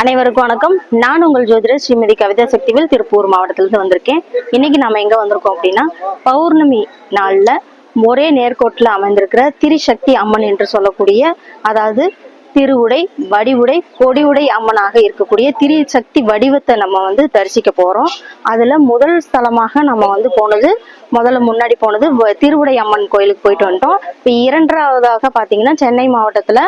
அனைவருக்கும் வணக்கம். நான் உங்கள் ஜோதிடர் ஸ்ரீமதி கவிதா சக்திவேல், திருப்பூர் மாவட்டத்திலிருந்து வந்திருக்கேன். இன்னைக்கு நாம எங்க வந்திருக்கோம் அப்படின்னா, பௌர்ணமி நாள்ல ஒரே நேர்கோட்டில் அமைந்திருக்கிற திரிசக்தி அம்மன் என்று சொல்லக்கூடிய, அதாவது திருவுடை, வடிவுடை, கொடிவுடை அம்மனாக இருக்கக்கூடிய திரிசக்தி வடிவத்தை நம்ம தரிசிக்க போறோம். அதுல முதல் ஸ்தலமாக நம்ம போனது, முன்னாடி போனது திருவுடை அம்மன் கோயிலுக்கு போயிட்டு வந்துட்டோம். இப்ப இரண்டாவதாக பாத்தீங்கன்னா, சென்னை மாவட்டத்துல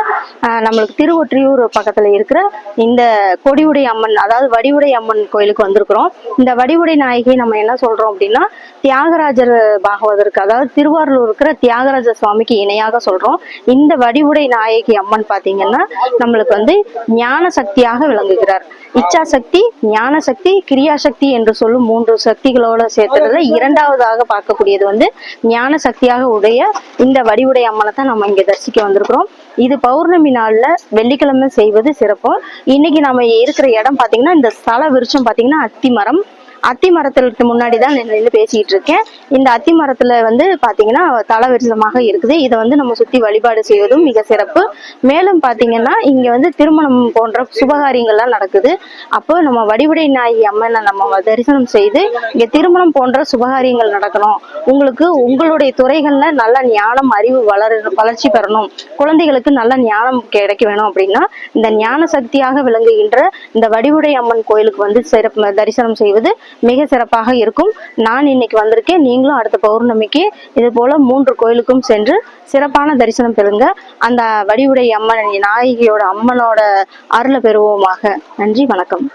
நம்மளுக்கு திருவொற்றியூர் பக்கத்துல இருக்கிற இந்த கொடிவுடை அம்மன், அதாவது வடிவுடை அம்மன் கோயிலுக்கு வந்திருக்கிறோம். இந்த வடிவுடை நாயகி நம்ம என்ன சொல்றோம் அப்படின்னா, தியாகராஜர் பாகவதற்கு, அதாவது திருவாரூர் இருக்கிற தியாகராஜ சுவாமிக்கு இணையாக சொல்றோம். இந்த வடிவுடை நாயகி அம்மன் பாத்தீங்கன்னா நம்மளுக்கு ஞான சக்தியாக விளங்குகிறார். இச்சா சக்தி, ஞான சக்தி, கிரியா சக்தி என்று சொல்லும் 3 சக்திகளோட சேர்த்துறதுல இரண்டாவதாக பார்க்கக்கூடியது ஞான சக்தியாக உடைய இந்த வடிவுடை அம்மனை தான் நம்ம இங்க தரிசிக்க வந்திருக்கிறோம். இது பௌர்ணமி நாள்ல வெள்ளிக்கிழமை செய்வது சிறப்பு. இன்னைக்கு நம்ம இருக்கிற இடம் பாத்தீங்கன்னா, இந்த ஸ்தல விருட்சம் பாத்தீங்கன்னா அத்தி மரம். அத்தி மரத்திற்கு முன்னாடிதான் நின்று பேசிட்டு இருக்கேன். இந்த அத்தி மரத்துல பாத்தீங்கன்னா தல விருட்சமாக இருக்குது. இதை நம்ம சுத்தி வழிபாடு செய்வதும் மிக சிறப்பு. மேலும் பாத்தீங்கன்னா இங்க திருமணம் போன்ற சுபகாரியங்கள்லாம் நடக்குது. அப்போ நம்ம வடிவுடை நாயகி அம்மனை நம்ம தரிசனம் செய்து, இங்க திருமணம் போன்ற சுபகாரியங்கள் நடக்கணும், உங்களுக்கு உங்களுடைய துறைகள்ல நல்ல ஞானம், அறிவு வளர்ச்சி பெறணும், குழந்தைகளுக்கு நல்ல ஞானம் கிடைக்க வேணும் அப்படின்னா, இந்த ஞான சக்தியாக விளங்குகின்ற இந்த வடிவுடை அம்மன் கோயிலுக்கு சிறப்பு தரிசனம் செய்வது மிக சிறப்பாக இருக்கும். நான் இன்னைக்கு வந்திருக்கேன். நீங்களும் அடுத்த பௌர்ணமிக்கு இது போல 3 கோயிலுக்கும் சென்று சிறப்பான தரிசனம் பெறுங்க. அந்த வடிவுடை அம்மன் நாயகியோட அம்மனோட அருளை பெறுவோமாக. நன்றி, வணக்கம்.